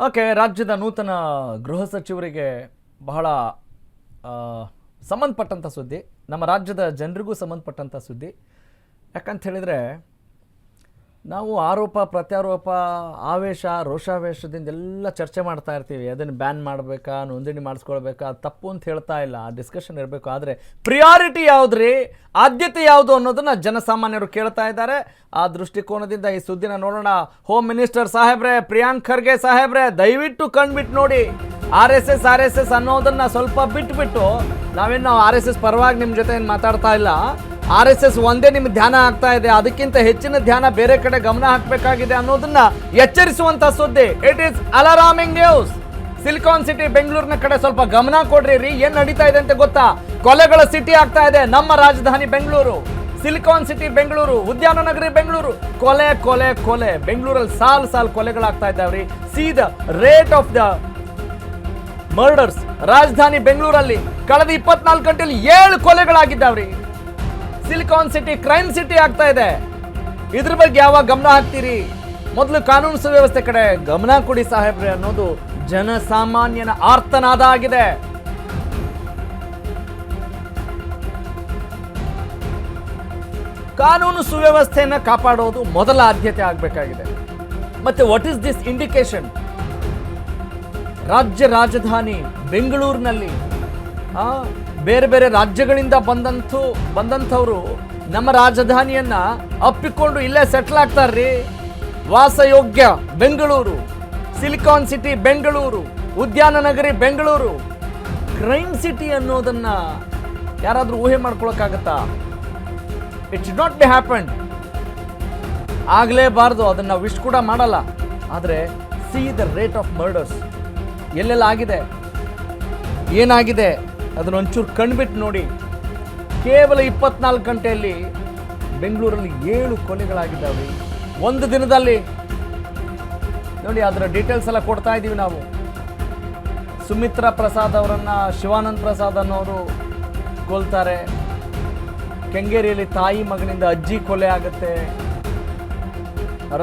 Okay, ರಾಜ್ಯದ ನೂತನ ಗೃಹ ಸಚಿವರಿಗೆ ಬಹಳ ಸಂಬಂಧಪಟ್ಟಂಥ ಸುದ್ದಿ, ನಮ್ಮ ರಾಜ್ಯದ ಜನರಿಗೂ ಸಂಬಂಧಪಟ್ಟಂಥ ಸುದ್ದಿ. ಯಾಕಂತ ಹೇಳಿದರೆ ನಾವು ಆರೋಪ ಪ್ರತ್ಯಾರೋಪ ಆವೇಶ ರೋಷಾವೇಶದಿಂದ ಎಲ್ಲ ಚರ್ಚೆ ಮಾಡ್ತಾ ಇರ್ತೀವಿ. ಅದನ್ನು ಬ್ಯಾನ್ ಮಾಡಬೇಕಾ, ನೋಂದಣಿ ಮಾಡಿಸ್ಕೊಳ್ಬೇಕಾ, ತಪ್ಪು ಅಂತ ಹೇಳ್ತಾ ಇಲ್ಲ, ಡಿಸ್ಕಷನ್ ಇರಬೇಕು. ಆದರೆ ಪ್ರಿಯಾರಿಟಿ ಯಾವುದ್ರಿ, ಆದ್ಯತೆ ಯಾವುದು ಅನ್ನೋದನ್ನು ಜನಸಾಮಾನ್ಯರು ಕೇಳ್ತಾ ಇದ್ದಾರೆ. ಆ ದೃಷ್ಟಿಕೋನದಿಂದ ಈ ಸುದ್ದಿನ ನೋಡೋಣ. ಹೋಮ್ ಮಿನಿಸ್ಟರ್ ಸಾಹೇಬ್ರೆ, ಪ್ರಿಯಾಂಕ್ ಖರ್ಗೆ ಸಾಹೇಬ್ರೆ, ದಯವಿಟ್ಟು ಕಣ್ಬಿಟ್ಟು ನೋಡಿ. ಆರ್ ಎಸ್ ಎಸ್ ಅನ್ನೋದನ್ನು ಸ್ವಲ್ಪ ಬಿಟ್ಬಿಟ್ಟು, ನಾವೇನು ಆರ್ ಎಸ್ ಎಸ್ ಪರವಾಗಿ ನಿಮ್ಮ ಜೊತೆ ಏನು ಮಾತಾಡ್ತಾ ಇಲ್ಲ. ಆರ್ ಎಸ್ ಎಸ್ ಒಂದೇ ನಿಮ್ಮ ಧ್ಯಾನ ಆಗ್ತಾ ಇದೆ, ಅದಕ್ಕಿಂತ ಹೆಚ್ಚಿನ ಧ್ಯಾನ ಬೇರೆ ಕಡೆ ಗಮನ ಹಾಕಬೇಕಾಗಿದೆ ಅನ್ನೋದನ್ನ ಎಚ್ಚರಿಸುವಂತ ಸುದ್ದಿ. It is alarming news. Silicon city ಬೆಂಗಳೂರಿನ ಕಡೆ ಸ್ವಲ್ಪ ಗಮನ ಕೊಡ್ರಿ. ಏನ್ ನಡೀತಾ ಇದೆ ಅಂತ ಗೊತ್ತಾ? ಕೊಲೆಗಳ ಸಿಟಿ ಆಗ್ತಾ ಇದೆ ನಮ್ಮ ರಾಜಧಾನಿ ಬೆಂಗಳೂರು. ಸಿಲಿಕಾನ್ ಸಿಟಿ ಬೆಂಗಳೂರು, ಉದ್ಯಾನ ನಗರಿ ಬೆಂಗಳೂರು, ಕೊಲೆ ಕೊಲೆ ಕೊಲೆ. ಬೆಂಗಳೂರಲ್ಲಿ ಸಾಲು ಕೊಲೆಗಳಾಗ್ತಾ ಇದ್ದಾವ್ರಿ. See the rate of the murders. ರಾಜಧಾನಿ ಬೆಂಗಳೂರಲ್ಲಿ ಕಳೆದ 24 ಗಂಟೆಯಲ್ಲಿ 7 ಕೊಲೆಗಳಾಗಿದ್ದಾವ್ರಿ. ಸಿಲಿಕಾನ್ ಸಿಟಿ ಕ್ರೈಮ್ ಸಿಟಿ ಆಗ್ತಾ ಇದೆ. ಇದ್ರ ಬಗ್ಗೆ ಯಾವಾಗ ಗಮನ ಹಾಕ್ತೀರಿ? ಮೊದಲು ಕಾನೂನು ಸುವ್ಯವಸ್ಥೆ ಕಡೆ ಗಮನ ಕೊಡಿ ಸಾಹೇಬ್ರೆ ಅನ್ನೋದು ಜನಸಾಮಾನ್ಯನ ಆರ್ತನಾದ ಆಗಿದೆ. ಕಾನೂನು ಸುವ್ಯವಸ್ಥೆಯನ್ನ ಕಾಪಾಡೋದು ಮೊದಲ ಆದ್ಯತೆ ಆಗಬೇಕಾಗಿದೆ. ಮತ್ತೆ ವಾಟ್ ಇಸ್ ದಿಸ್ ಇಂಡಿಕೇಶನ್? ರಾಜ್ಯ ರಾಜಧಾನಿ ಬೆಂಗಳೂರಿನಲ್ಲಿ ಬೇರೆ ಬೇರೆ ರಾಜ್ಯಗಳಿಂದ ಬಂದಂಥವ್ರು ನಮ್ಮ ರಾಜಧಾನಿಯನ್ನ ಅಪ್ಪಿಕೊಂಡು ಇಲ್ಲೇ ಸೆಟ್ಲ್ ಆಗ್ತಾರ್ರಿ. ವಾಸಯೋಗ್ಯ ಬೆಂಗಳೂರು, ಸಿಲಿಕಾನ್ ಸಿಟಿ ಬೆಂಗಳೂರು, ಉದ್ಯಾನ ನಗರಿ ಬೆಂಗಳೂರು, ಕ್ರೈಮ್ ಸಿಟಿ ಅನ್ನೋದನ್ನ ಯಾರಾದ್ರೂ ಊಹೆ ಮಾಡ್ಕೊಳಕ್ಕಾಗತ್ತಾ? It should not be happen. ಆಗಲೇಬಾರ್ದು, ಅದನ್ನ ವಿಶ್ ಕೂಡ ಮಾಡಲ್ಲ. ಆದರೆ see the rate of murders ಎಲ್ಲೆಲ್ಲ ಆಗಿದೆ, ಏನಾಗಿದೆ ಅದನ್ನೊಂಚೂರು ಕಣ್ಬಿಟ್ಟು ನೋಡಿ. ಕೇವಲ 24 ಗಂಟೆಯಲ್ಲಿ ಬೆಂಗಳೂರಲ್ಲಿ 7 ಕೊಲೆಗಳಾಗಿದ್ದಾವೆ ಒಂದು ದಿನದಲ್ಲಿ. ನೋಡಿ, ಅದರ ಡೀಟೇಲ್ಸ್ ಎಲ್ಲ ಕೊಡ್ತಾ ಇದ್ದೀವಿ ನಾವು. ಸುಮಿತ್ರಾ ಪ್ರಸಾದ್ ಅವರನ್ನ ಶಿವಾನಂದ್ ಪ್ರಸಾದ್ ಅನ್ನೋರು ಕೊಲ್ತಾರೆ. ಕೆಂಗೇರಿಯಲ್ಲಿ ತಾಯಿ ಮಗನಿಂದ ಅಜ್ಜಿ ಕೊಲೆ ಆಗುತ್ತೆ.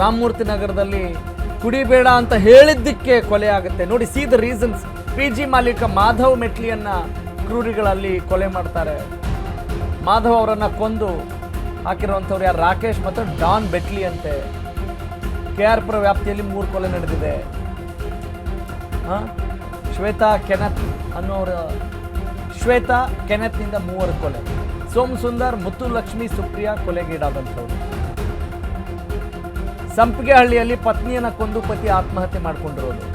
ರಾಮಮೂರ್ತಿ ನಗರದಲ್ಲಿ ಕುಡಿಬೇಡ ಅಂತ ಹೇಳಿದ್ದಕ್ಕೆ ಕೊಲೆ ಆಗುತ್ತೆ. ನೋಡಿ, ಸಿ ದ ರೀಸನ್ಸ್. PG ಮಾಲೀಕ ಮಾಧವ್ ಮೆಟ್ಲಿಯನ್ನ ಕ್ರೂರಿಗಳಲ್ಲಿ ಕೊಲೆ ಮಾಡ್ತಾರೆ. ಮಾಧವ್ ಅವರನ್ನ ಕೊಂದು ಹಾಕಿರುವಂಥವ್ರು ಯಾರು? ರಾಕೇಶ್ ಮತ್ತು ಡಾನ್ ಬೆಟ್ಲಿ ಅಂತೆ. KR ಪುರ ವ್ಯಾಪ್ತಿಯಲ್ಲಿ 3 ಕೊಲೆ ನಡೆದಿದೆ. ಶ್ವೇತಾ ಕೆನೆತ್ನಿಂದ 3 ಕೊಲೆ. ಸೋಮ್ ಸುಂದರ್, ಮುತ್ತು ಲಕ್ಷ್ಮಿ, ಸುಪ್ರಿಯಾ ಕೊಲೆಗೀಡಾದಂಥವ್ರು. ಸಂಪಿಗೆಹಳ್ಳಿಯಲ್ಲಿ ಪತ್ನಿಯನ್ನ ಕೊಂದು ಪತಿ ಆತ್ಮಹತ್ಯೆ ಮಾಡ್ಕೊಂಡಿರೋದು.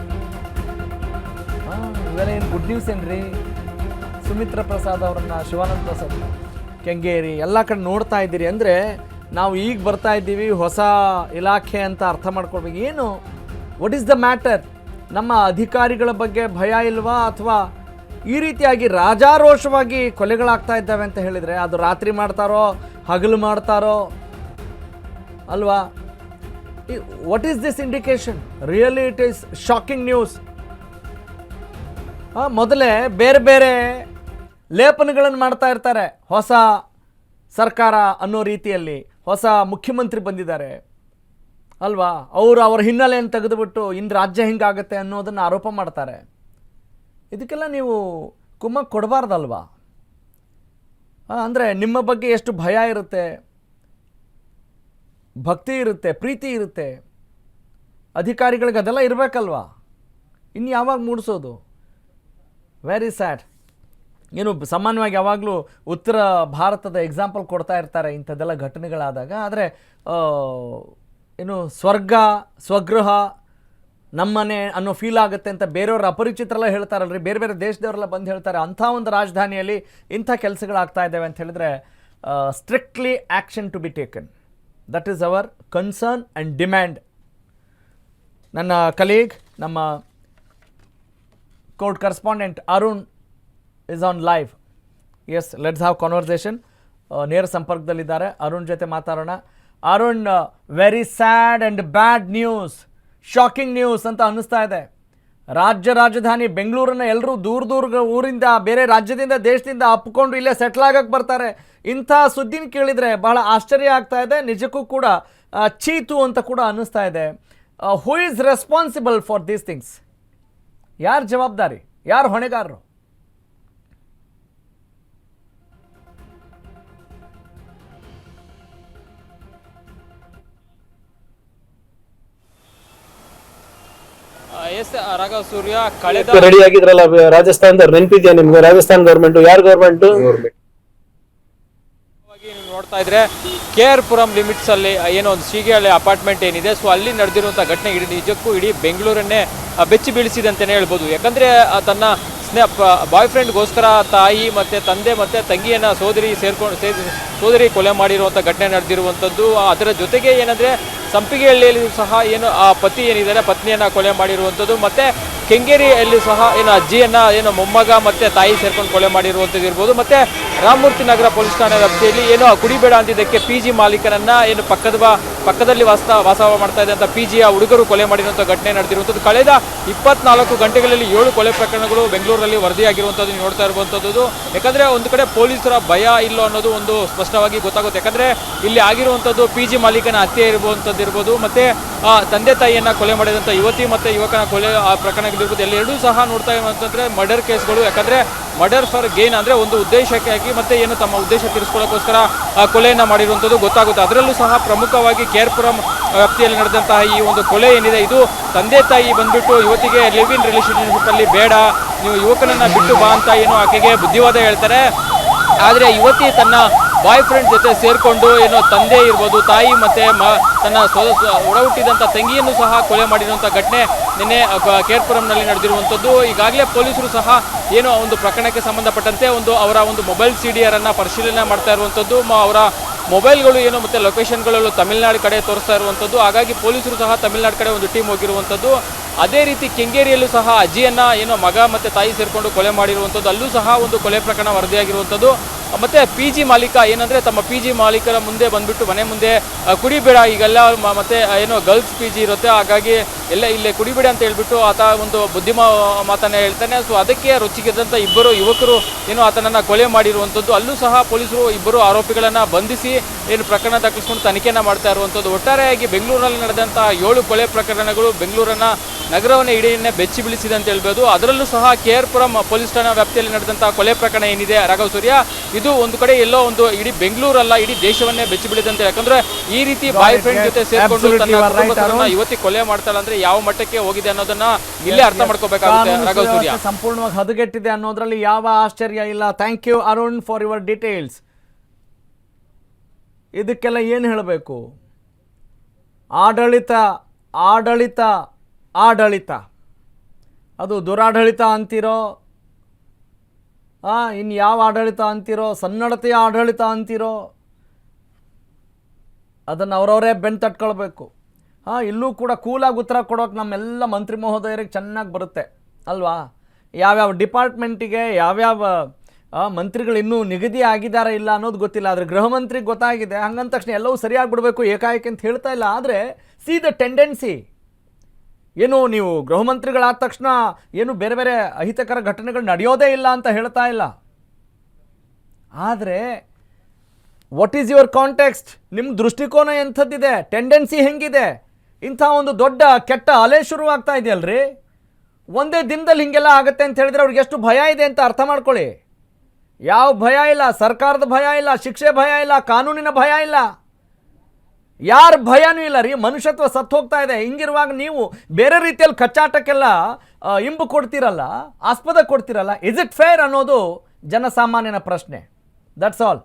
ಇವೆಲ್ಲ ಏನು ಗುಡ್ ನ್ಯೂಸ್ ಏನ್ರಿ? ಸುಮಿತ್ರಾ ಪ್ರಸಾದ್ ಅವರನ್ನ, ಶಿವಾನಂದ್ ಪ್ರಸಾದ್, ಕೆಂಗೇರಿ ಎಲ್ಲ ಕಡೆ ನೋಡ್ತಾ ಇದ್ದೀರಿ ಅಂದರೆ ನಾವು ಈಗ ಬರ್ತಾ ಇದ್ದೀವಿ ಹೊಸ ಇಲಾಖೆ ಅಂತ ಅರ್ಥ ಮಾಡ್ಕೊಳ್ಬೇಕು. ಏನು, ವಾಟ್ ಈಸ್ ದ ಮ್ಯಾಟರ್? ನಮ್ಮ ಅಧಿಕಾರಿಗಳ ಬಗ್ಗೆ ಭಯ ಇಲ್ವಾ? ಅಥವಾ ಈ ರೀತಿಯಾಗಿ ರಾಜಾರೋಷವಾಗಿ ಕೊಲೆಗಳಾಗ್ತಾ ಇದ್ದಾವೆ ಅಂತ ಹೇಳಿದರೆ ಅದು ರಾತ್ರಿ ಮಾಡ್ತಾರೋ ಹಗಲು ಮಾಡ್ತಾರೋ ಅಲ್ವಾ? What is this indication? Really it is shocking news. ಮೊದಲೇ ಬೇರೆ ಬೇರೆ ಲೇಪನಗಳನ್ನು ಮಾಡ್ತಾ ಇರ್ತಾರೆ. ಹೊಸ ಸರ್ಕಾರ ಅನ್ನೋ ರೀತಿಯಲ್ಲಿ ಹೊಸ ಮುಖ್ಯಮಂತ್ರಿ ಬಂದಿದ್ದಾರೆ ಅಲ್ವಾ, ಅವರ ಹಿನ್ನೆಲೆಯನ್ನು ತೆಗೆದುಬಿಟ್ಟು ಇನ್ನು ರಾಜ್ಯ ಹಿಂಗಾಗುತ್ತೆ ಅನ್ನೋದನ್ನು ಆರೋಪ ಮಾಡ್ತಾರೆ. ಇದಕ್ಕೆಲ್ಲ ನೀವು ಕುಮ್ಮಕ್ಕೆ ಕೊಡಬಾರ್ದಲ್ವಾ? ಅಂದರೆ ನಿಮ್ಮ ಬಗ್ಗೆ ಎಷ್ಟು ಭಯ ಇರುತ್ತೆ, ಭಕ್ತಿ ಇರುತ್ತೆ, ಪ್ರೀತಿ ಇರುತ್ತೆ, ಅಧಿಕಾರಿಗಳಿಗೆ ಅದೆಲ್ಲ ಇರಬೇಕಲ್ವಾ? ಇನ್ನು ಯಾವಾಗ ಮೂಡಿಸೋದು? Very sad. ಏನು ಸಾಮಾನ್ಯವಾಗಿ ಯಾವಾಗಲೂ ಉತ್ತರ ಭಾರತದ ಎಕ್ಸಾಂಪಲ್ ಕೊಡ್ತಾ ಇರ್ತಾರೆ ಇಂಥದ್ದೆಲ್ಲ ಘಟನೆಗಳಾದಾಗ. ಆದರೆ ಏನು ಸ್ವಗೃಹ ನಮ್ಮನೆ ಅನ್ನೋ ಫೀಲ್ ಆಗುತ್ತೆ ಅಂತ ಬೇರೆಯವ್ರ ಅಪರಿಚಿತರೆಲ್ಲ ಹೇಳ್ತಾರಲ್ರಿ, ಬೇರೆ ಬೇರೆ ದೇಶದವರೆಲ್ಲ ಬಂದು ಹೇಳ್ತಾರೆ. ಅಂಥ ಒಂದು ರಾಜಧಾನಿಯಲ್ಲಿ ಇಂಥ ಕೆಲಸಗಳಾಗ್ತಾ ಇದ್ದಾವೆ ಅಂತ ಹೇಳಿದ್ರೆ strictly action to be taken. That is our concern and demand. ನನ್ನ ಕಲೀಗ್, ನಮ್ಮ court correspondent Arun is on live. Yes, let's have conversation. ನೇರ ಸಂಪರ್ಕದಲ್ಲಿದ್ದಾರೆ. ಅರುಣ್ ಜೊತೆ ಮಾತಾಡೋಣ. Arun, very sad and bad news, shocking news ಅಂತ ಅನ್ನಿಸ್ತಾ ಇದೆ. ರಾಜಧಾನಿ ಬೆಂಗಳೂರನ್ನ ಎಲ್ಲರೂ ದೂರ ಊರಿಂದ, ಬೇರೆ ರಾಜ್ಯದಿಂದ, ದೇಶದಿಂದ ಅಪ್ಪಿಕೊಂಡು ಇಲ್ಲೇ ಸೆಟ್ಲ್ ಆಗಕ್ಕೆ ಬರ್ತಾರೆ. ಇಂಥ ಸುದ್ದಿನ ಕೇಳಿದರೆ ಬಹಳ ಆಶ್ಚರ್ಯ ಆಗ್ತಾ ಇದೆ. ನಿಜಕ್ಕೂ ಕೂಡ ಚೀತು ಅಂತ ಕೂಡ ಅನ್ನಿಸ್ತಾ ಇದೆ. Who is responsible for these things? ಯಾರು ಜವಾಬ್ದಾರಿ, ಯಾರು ಹೊಣೆಗಾರರು? ಎಸ್ ರಾಘವ್ ಸೂರ್ಯ ಕಳೆದ ರೆಡಿ ಆಗಿದ್ರಲ್ಲ ರಾಜಸ್ಥಾನದವ್ರು, ನೆನಪಿದ್ಯಾ ನಿಮ್ಗೆ? ರಾಜಸ್ಥಾನ್ ಗೌರ್ಮೆಂಟ್ ಯಾರು ಗೌರ್ಮೆಂಟ್? ನೀವು ನೋಡ್ತಾ ಇದ್ರೆ KR ಪುರಂ ಲಿಮಿಟ್ಸ್ ಅಲ್ಲಿ ಏನೋ ಒಂದು ಶೀಗೆಹಳ್ಳಿ ಅಪಾರ್ಟ್ಮೆಂಟ್ ಏನಿದೆ, ಸೊ ಅಲ್ಲಿ ನಡೆದಿರುವಂಥ ಘಟನೆ ನಿಜಕ್ಕೂ ಇಡೀ ಬೆಂಗಳೂರನ್ನೇ ಬೆಚ್ಚಿ ಬೀಳಿಸಿದಂತೆಯೇ ಹೇಳ್ಬೋದು. ಯಾಕಂದ್ರೆ ತನ್ನ ಬಾಯ್ ಫ್ರೆಂಡ್ಗೋಸ್ಕರ ತಾಯಿ ಮತ್ತೆ ತಂದೆ ಮತ್ತೆ ತಂಗಿಯನ್ನ ಸೋದರಿ ಕೊಲೆ ಮಾಡಿರುವಂಥ ಘಟನೆ ನಡೆದಿರುವಂಥದ್ದು. ಅದರ ಜೊತೆಗೆ ಏನಂದ್ರೆ ಸಂಪಿಗೆಹಳ್ಳಿಯಲ್ಲಿ ಸಹ ಏನು ಆ ಪತಿ ಏನಿದ್ದಾರೆ ಪತ್ನಿಯನ್ನ ಕೊಲೆ ಮಾಡಿರುವಂಥದ್ದು, ಮತ್ತೆ ಕೆಂಗೇರಿಯಲ್ಲಿ ಸಹ ಏನು ಅಜ್ಜಿಯನ್ನ ಏನು ಮೊಮ್ಮಗ ಮತ್ತೆ ತಾಯಿ ಸೇರ್ಕೊಂಡು ಕೊಲೆ ಮಾಡಿರುವಂಥದ್ದು ಇರ್ಬೋದು. ಮತ್ತೆ ರಾಮಮೂರ್ತಿ ನಗರ ಪೊಲೀಸ್ ಠಾಣೆ ವ್ಯಾಪ್ತಿಯಲ್ಲಿ ಏನು ಕುಡಿಬೇಡ ಅಂದಿದ್ದಕ್ಕೆ PG ಮಾಲೀಕನನ್ನ ಏನು ಪಕ್ಕದಲ್ಲಿ ವಾಸ ಮಾಡ್ತಾ ಇದ್ದಂಥ PGಯ ಹುಡುಗರು ಕೊಲೆ ಮಾಡಿರುವಂಥ ಘಟನೆ ನಡೆದಿರುವಂಥದ್ದು. ಕಳೆದ 24 ಗಂಟೆಗಳಲ್ಲಿ 7 ಕೊಲೆ ಪ್ರಕರಣಗಳು ಬೆಂಗಳೂರಲ್ಲಿ ವರದಿಯಾಗಿರುವಂಥದ್ದು ನೀವು ನೋಡ್ತಾ ಇರುವಂಥದ್ದು. ಯಾಕಂದ್ರೆ ಒಂದು ಕಡೆ ಪೊಲೀಸರ ಭಯ ಇಲ್ಲೋ ಅನ್ನೋದು ಒಂದು ಸ್ಪಷ್ಟವಾಗಿ ಗೊತ್ತಾಗುತ್ತೆ. ಯಾಕಂದ್ರೆ ಇಲ್ಲಿ ಆಗಿರುವಂಥದ್ದು PG ಮಾಲೀಕನ ಹತ್ಯೆ ಇರುವಂಥದ್ದು ಇರ್ಬೋದು, ಮತ್ತೆ ತಂದೆ ತಾಯಿಯನ್ನ ಕೊಲೆ ಮಾಡಿದಂಥ ಯುವತಿ ಮತ್ತೆ ಯುವಕನ ಕೊಲೆ ಪ್ರಕರಣಗಳಿರ್ಬೋದು. ಎಲ್ಲೆರಡೂ ಸಹ ನೋಡ್ತಾ ಇರುವಂತಂದ್ರೆ ಮರ್ಡರ್ ಕೇಸ್ಗಳು. ಯಾಕಂದ್ರೆ ಮರ್ಡರ್ ಫಾರ್ ಗೇನ್ ಅಂದ್ರೆ ಒಂದು ಉದ್ದೇಶಕ್ಕಾಗಿ ಮತ್ತೆ ಏನು ತಮ್ಮ ಉದ್ದೇಶ ತೀರಿಸಿಕೊಳ್ಳೋಕ್ಕೋಸ್ಕರ ಕೊಲೆಯನ್ನ ಮಾಡಿರುವಂಥದ್ದು ಗೊತ್ತಾಗುತ್ತೆ. ಅದರಲ್ಲೂ ಸಹ ಪ್ರಮುಖವಾಗಿ KR ಪುರಂ ವ್ಯಾಪ್ತಿಯಲ್ಲಿ ನಡೆದಂತಹ ಈ ಒಂದು ಕೊಲೆ ಏನಿದೆ, ಇದು ತಂದೆ ತಾಯಿ ಬಂದ್ಬಿಟ್ಟು ಯುವತಿಗೆ ಲಿವ್ ಇನ್ ರಿಲೇಶನ್ಶಿಪ್ ಅಲ್ಲಿ ಬೇಡ, ನೀವು ಯುವಕನನ್ನ ಬಿಟ್ಟು ಬಾ ಅಂತ ಏನು ಆಕೆಗೆ ಬುದ್ಧಿವಾದ ಹೇಳ್ತಾರೆ. ಆದರೆ ಯುವತಿ ತನ್ನ ಬಾಯ್ ಫ್ರೆಂಡ್ ಜೊತೆ ಸೇರಿಕೊಂಡು ಏನೋ ತಂದೆ ಇರ್ಬೋದು, ತಾಯಿ ಮತ್ತೆ ತನ್ನ ಒಡ ಹುಟ್ಟಿದಂಥ ತಂಗಿಯನ್ನು ಸಹ ಕೊಲೆ ಮಾಡಿರುವಂಥ ಘಟನೆ ನಿನ್ನೆ KR ಪುರಂನಲ್ಲಿ ನಡೆದಿರುವಂಥದ್ದು. ಈಗಾಗಲೇ ಪೊಲೀಸರು ಸಹ ಏನೋ ಒಂದು ಪ್ರಕರಣಕ್ಕೆ ಸಂಬಂಧಪಟ್ಟಂತೆ ಅವರ ಒಂದು ಮೊಬೈಲ್ CDR ಅನ್ನ ಪರಿಶೀಲನೆ ಮಾಡ್ತಾ ಇರುವಂಥದ್ದು. ಅವರ ಮೊಬೈಲ್ಗಳು ಏನು ಮತ್ತು ಲೊಕೇಶನ್ಗಳಲ್ಲೂ ತಮಿಳುನಾಡು ಕಡೆ ತೋರಿಸ್ತಾ ಇರುವಂಥದ್ದು. ಹಾಗಾಗಿ ಪೊಲೀಸರು ಸಹ ತಮಿಳುನಾಡು ಕಡೆ ಒಂದು ಟೀಮ್ ಹೋಗಿರುವಂಥದ್ದು. ಅದೇ ರೀತಿ ಕೆಂಗೇರಿಯಲ್ಲೂ ಸಹ ಅಜ್ಜಿಯನ್ನ ಏನೋ ಮಗ ಮತ್ತು ತಾಯಿ ಸೇರಿಕೊಂಡು ಕೊಲೆ ಮಾಡಿರುವಂಥದ್ದು, ಅಲ್ಲೂ ಸಹ ಒಂದು ಕೊಲೆ ಪ್ರಕರಣ ವರದಿಯಾಗಿರುವಂಥದ್ದು. ಮತ್ತು PG ಮಾಲೀಕ ಏನಂದರೆ ತಮ್ಮ PG ಮಾಲೀಕರ ಮುಂದೆ ಬಂದುಬಿಟ್ಟು ಮನೆ ಮುಂದೆ ಕುಡಿಬೇಡ, ಈಗೆಲ್ಲ ಮತ್ತೆ ಏನೋ ಗರ್ಲ್ಸ್ PG ಇರುತ್ತೆ, ಹಾಗಾಗಿ ಇಲ್ಲೇ ಕುಡಿಬೇಡ ಅಂತ ಹೇಳ್ಬಿಟ್ಟು ಆತ ಒಂದು ಮಾತನ್ನೇ ಹೇಳ್ತಾನೆ. ಸೊ ಅದಕ್ಕೆ ರುಚಿಗೆದ್ದಂಥ ಇಬ್ಬರು ಯುವಕರು ಏನು ಆತನನ್ನು ಕೊಲೆ ಮಾಡಿರುವಂಥದ್ದು. ಅಲ್ಲೂ ಸಹ ಪೊಲೀಸರು ಇಬ್ಬರು ಆರೋಪಿಗಳನ್ನು ಬಂಧಿಸಿ ಏನು ಪ್ರಕರಣ ದಾಖಲಿಸಿಕೊಂಡು ತನಿಖೆಯನ್ನು ಮಾಡ್ತಾ ಇರುವಂಥದ್ದು. ಒಟ್ಟಾರೆಯಾಗಿ ಬೆಂಗಳೂರಿನಲ್ಲಿ ನಡೆದಂಥ 7 ಕೊಲೆ ಪ್ರಕರಣಗಳು ಬೆಂಗಳೂರನ್ನು ನಗರವನ್ನು ಇಡೀನೇ ಬೆಚ್ಚಿ ಬೀಳಿಸಿದೆ ಅಂತ ಹೇಳ್ಬೋದು. ಅದರಲ್ಲೂ ಸಹ KR ಪುರಂ ಪೊಲೀಸ್ ಠಾಣಾ ವ್ಯಾಪ್ತಿಯಲ್ಲಿ ನಡೆದಂತಹ ಕೊಲೆ ಪ್ರಕರಣ ಏನಿದೆ ರಾಘವ್ ಸೂರ್ಯ, ಇದು ಒಂದು ಕಡೆ ಎಲ್ಲೋ ಒಂದು ಇಡೀ ಬೆಂಗಳೂರಲ್ಲ ಇಡೀ ದೇಶವನ್ನೇ ಬೆಚ್ಚಿ ಬೀಳಿದಂತೆ. ಯಾಕಂದ್ರೆ ಈ ರೀತಿ ಬಾಯ್ ಫ್ರೆಂಡ್ ಜೊತೆ ಸೇರ್ಕೊಂಡು ತನ್ನ ಕುಟುಂಬಸ್ಥರನ್ನ ಯುವತಿ ಕೊಲೆ ಮಾಡ್ತಾಳೆ ಅಂದ್ರೆ ಯಾವ ಮಟ್ಟಕ್ಕೆ ಹೋಗಿದೆ ಅನ್ನೋದನ್ನ ಇಲ್ಲೇ ಅರ್ಥ ಮಾಡ್ಕೋಬೇಕಾಗುತ್ತೆ ರಾಘವ್ ಸೂರ್ಯ. ಸಂಪೂರ್ಣವಾಗಿ ಹದಗೆಟ್ಟಿದೆ ಅನ್ನೋದ್ರಲ್ಲಿ ಯಾವ ಆಶ್ಚರ್ಯ ಇಲ್ಲ. Thank you Arun for your details. ಇದಕ್ಕೆಲ್ಲ ಏನು ಹೇಳಬೇಕು? ಆಡಳಿತ ಆಡಳಿತ ಆಡಳಿತ ಅದು ದುರಾಡಳಿತ ಅಂತಿರೋ, ಇನ್ನು ಯಾವ ಆಡಳಿತ ಅಂತಿರೋ, ಸನ್ನಡತೆಯ ಆಡಳಿತ ಅಂತಿರೋ, ಅದನ್ನು ಅವರವರೇ ಬೆನ್ನು ತಟ್ಕೊಳ್ಬೇಕು. ಇಲ್ಲೂ ಕೂಡ ಕೂಲಾಗಿ ಉತ್ತರ ಕೊಡೋಕೆ ನಮ್ಮೆಲ್ಲ ಮಂತ್ರಿ ಮಹೋದಯರಿಗೆ ಚೆನ್ನಾಗಿ ಬರುತ್ತೆ ಅಲ್ವಾ? ಯಾವ್ಯಾವ ಡಿಪಾರ್ಟ್ಮೆಂಟಿಗೆ ಯಾವ್ಯಾವ ಮಂತ್ರಿಗಳು ಇನ್ನೂ ನಿಗದಿ ಆಗಿದ್ದಾರೆ ಇಲ್ಲ ಅನ್ನೋದು ಗೊತ್ತಿಲ್ಲ. ಆದರೆ ಗೃಹ ಮಂತ್ರಿಗೆ ಗೊತ್ತಾಗಿದೆ, ಹಂಗಂದ ತಕ್ಷಣ ಎಲ್ಲವೂ ಸರಿಯಾಗಿಬಿಡಬೇಕು ಏಕಾಏಕಿ ಅಂತ ಹೇಳ್ತಾ ಇಲ್ಲ. ಆದರೆ ಸಿ ದ ಟೆಂಡೆನ್ಸಿ ಏನು, ನೀವು ಗೃಹ ಮಂತ್ರಿಗಳಾದ ತಕ್ಷಣ ಏನು ಬೇರೆ ಬೇರೆ ಅಹಿತಕರ ಘಟನೆಗಳು ನಡೆಯೋದೇ ಇಲ್ಲ ಅಂತ ಹೇಳ್ತಾ ಇಲ್ಲ. ಆದರೆ ವಾಟ್ ಈಸ್ ಯುವರ್ ಕಾಂಟೆಕ್ಸ್ಟ್? ನಿಮ್ಮ ದೃಷ್ಟಿಕೋನ ಎಂಥದ್ದಿದೆ, ಟೆಂಡೆನ್ಸಿ ಹೆಂಗಿದೆ? ಇಂಥ ಒಂದು ದೊಡ್ಡ ಕೆಟ್ಟ ಅಲೆ ಶುರುವಾಗ್ತಾ ಇದೆಯಲ್ರಿ, ಒಂದೇ ದಿನದಲ್ಲಿ ಹಿಂಗೆಲ್ಲ ಆಗುತ್ತೆ ಅಂತ ಹೇಳಿದ್ರೆ ಅವ್ರಿಗೆ ಎಷ್ಟು ಭಯ ಇದೆ ಅಂತ ಅರ್ಥ ಮಾಡ್ಕೊಳ್ಳಿ. ಯಾವ ಭಯ ಇಲ್ಲ, ಸರ್ಕಾರದ ಭಯ ಇಲ್ಲ, ಶಿಕ್ಷೆ ಭಯ ಇಲ್ಲ, ಕಾನೂನಿನ ಭಯ ಇಲ್ಲ, ಯಾರ ಭಯನೂ ಇಲ್ಲ ರೀ. ಮನುಷ್ಯತ್ವ ಸತ್ತು ಹೋಗ್ತಾ ಇದೆ. ಹಿಂಗಿರುವಾಗ ನೀವು ಬೇರೆ ರೀತಿಯಲ್ಲಿ ಕಚ್ಚಾಟಕ್ಕೆಲ್ಲ ಇಂಬು ಕೊಡ್ತೀರಲ್ಲ, ಆಸ್ಪದ ಕೊಡ್ತೀರಲ್ಲ, ಇಸ್ ಇಟ್ ಫೇರ್ ಅನ್ನೋದು ಜನಸಾಮಾನ್ಯನ ಪ್ರಶ್ನೆ. That's all.